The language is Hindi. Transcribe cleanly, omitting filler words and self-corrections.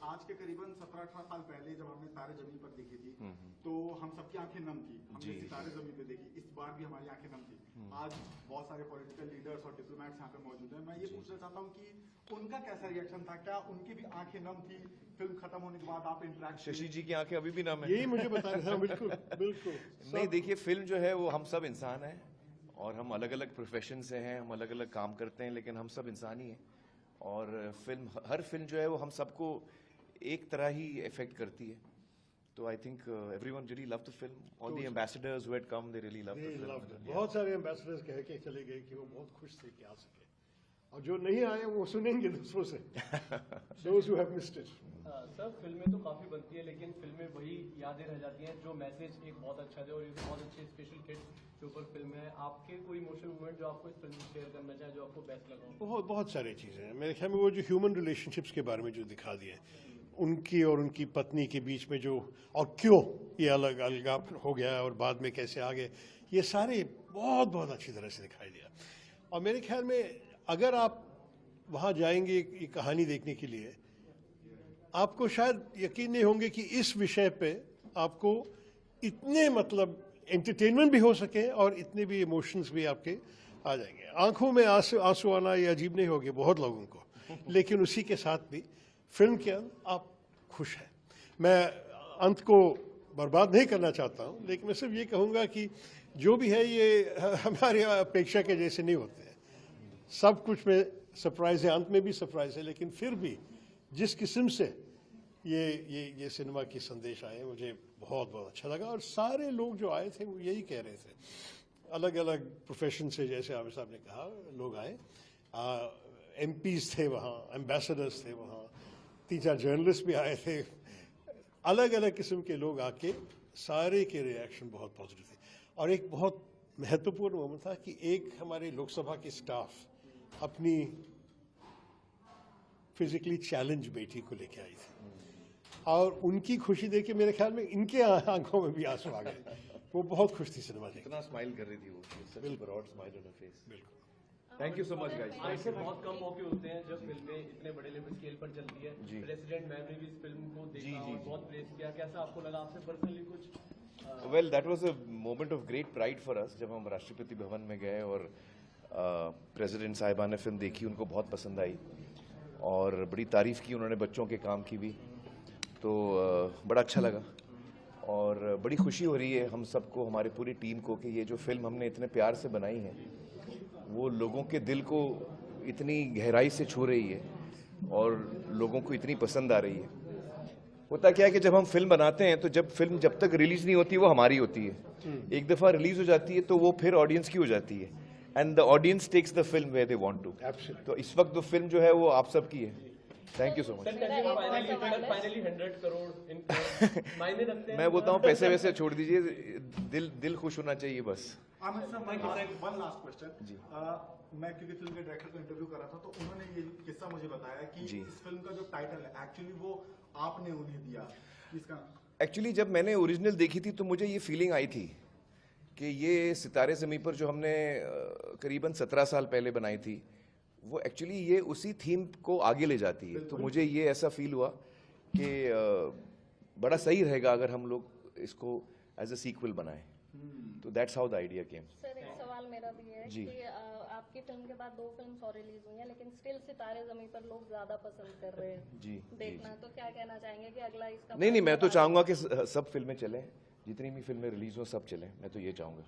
आज के करीबन 17-18 साल पहले जब हमने तारे जमीन पर देखी थी तो हम सबकी आंखें नम थी, हमने सितारे जमीन पे देखी। इस बार भी हमारी आंखें नम थी। आज बहुत सारे पॉलिटिकल लीडर्स और डिप्लोमेट्स यहाँ पे मौजूद हैं। मैं ये पूछना चाहता हूँ कि उनका कैसा रिएक्शन था, क्या उनकी भी आंखें नम थी फिल्म खत्म होने के बाद? आप इंटरेक्ट, शशि जी की आंखें अभी भी नम है। यही मुझे बता रहे थे। बिल्कुल बिल्कुल नहीं, देखिए फिल्म जो है वो हम सब इंसान हैं और हम अलग अलग प्रोफेशन से हैं, हम अलग अलग काम करते हैं, लेकिन हम सब इंसान ही हैं। और फिल्म, हर फिल्म जो है वो हम सबको एक तरह ही इफेक्ट करती है। तो I think everyone really love the film. All the ambassadors who had come, they really love the film. बहुत सारे एम्बेसडर्स कह के चले गए कि वो बहुत खुश थे कि आ सके, और जो नहीं आए वो सुनेंगे दूसरों से। Those who have missed it. Sir, फिल्में तो काफी बनती है लेकिन फिल्में वही यादें रह जाती हैं जो मैसेज एक बहुत अच्छा दे, और ये बहुत अच्छे स्पेशल किड्स के ऊपर फिल्म है। आपके कोई इमोशनल मोमेंट जो आपको इस फिल्म में शेयर करना चाहे, जो आपको बेस्ट लगा? बहुत सारी चीजें हैं मेरे ख्याल में। वो जो ह्यूमन रिलेशनशिप्स के बारे में जो दिखा दिए, उनकी और उनकी पत्नी के बीच में जो, और क्यों ये अलग अलग हो गया और बाद में कैसे आ गए, ये सारे बहुत अच्छी तरह से दिखाई दिया। और मेरे ख्याल में अगर आप वहाँ जाएंगे ये कहानी देखने के लिए, आपको शायद यकीन नहीं होंगे कि इस विषय पे आपको इतने मतलब एंटरटेनमेंट भी हो सके और इतने भी इमोशंस भी आपके आ जाएंगे। आंखों में आंसू आना ये अजीब नहीं होगी बहुत लोगों को, लेकिन उसी के साथ भी फिल्म के अंदर आप खुश हैं। मैं अंत को बर्बाद नहीं करना चाहता हूँ, लेकिन मैं सिर्फ ये कहूँगा कि जो भी है ये हमारी अपेक्षा के जैसे नहीं होते हैं। सब कुछ में सरप्राइज है, अंत में भी सरप्राइज है, लेकिन फिर भी जिस किस्म से ये सिनेमा की संदेश आए, मुझे बहुत अच्छा लगा। और सारे लोग जो आए थे वो यही कह रहे थे, अलग अलग प्रोफेशन से, जैसे आमिर साहब ने कहा, लोग आए। एमपीज थे वहाँ, एम्बेसडर्स थे वहाँ, 3-4 जर्नलिस्ट भी आए थे। अलग अलग किस्म के लोग आके सारे के रिएक्शन बहुत पॉजिटिव थे। और एक बहुत महत्वपूर्ण मोमेंट था कि एक हमारे लोकसभा की स्टाफ अपनी फिजिकली चैलेंज बेटी को लेके आई थी, और उनकी खुशी देख के मेरे ख्याल में इनके आंखों में भी आंसू आ गए। वो बहुत खुश थी सिनेमा देख। इतना स्माइल कर रही थी वो, such broad smile on her face. बिल्कुल। Thank you so much guys. ऐसे बहुत कम मौके होते हैं जब फिल्में इतने बड़े लेवल स्केल पर चलती है। प्रेसिडेंट मैम ने भी इस फिल्म को देखा और बहुत प्रेज किया। कैसा आपको लगा? आपसे पर्सनली कुछ? Well, that was a moment of great pride for us जब हम राष्ट्रपति भवन में गए और प्रेसिडेंट साहिबा ने फिल्म देखी, उनको बहुत पसंद आई और बड़ी तारीफ की उन्होंने बच्चों के काम की भी। तो बड़ा अच्छा लगा और बड़ी खुशी हो रही है हम सबको, हमारी पूरी टीम को, कि ये जो फिल्म हमने इतने प्यार से बनाई है वो लोगों के दिल को इतनी गहराई से छू रही है और लोगों को इतनी पसंद आ रही है। होता क्या है कि जब हम फिल्म बनाते हैं तो फिल्म जब तक रिलीज नहीं होती वो हमारी होती है। एक दफा रिलीज हो जाती है तो वो फिर ऑडियंस की हो जाती है, and the audience takes the film where they want to. तो इस वक्त जो फिल्म जो है वो आप सबकी है। Thank you so much. Finally 100 crore इन मायने रखते हैं। मैं बोलता हूँ पैसे वैसे छोड़ दीजिए, दिल खुश होना चाहिए बस। आमिर साहब, वन लास्ट क्वेश्चन जी। मैं क्योंकि फिल्म के डायरेक्टर को इंटरव्यू कर रहा था तो उन्होंने ये किस्सा मुझे बताया कि इस फिल्म का जो टाइटल है एक्चुअली वो आपने उन्हें दिया। इसका एक्चुअली जब मैंने ओरिजिनल देखी थी तो मुझे ये फीलिंग आई थी कि ये सितारे ज़मीं पर जो हमने करीबन 17 साल पहले बनाई थी, वो एक्चुअली ये उसी थीम को आगे ले जाती है। तो मुझे ये ऐसा फील हुआ कि बड़ा सही रहेगा अगर हम लोग इसको एज अ सीक्वल बनाएं। तो that's how the idea came. Sir, एक सवाल मेरा भी है कि आपकी फिल्म के बाद 2 फिल्म्स और रिलीज हुई हैं, लेकिन स्टिल सितारे ज़मीं पर लोग ज्यादा पसंद कर रहे हैं जी देखना। तो क्या कहना चाहेंगे कि अगला इसका? नहीं, मैं तो चाहूंगा कि सब फिल्में चलें, जितनी भी फिल्में रिलीज हो सब चलें, मैं तो ये चाहूंगा।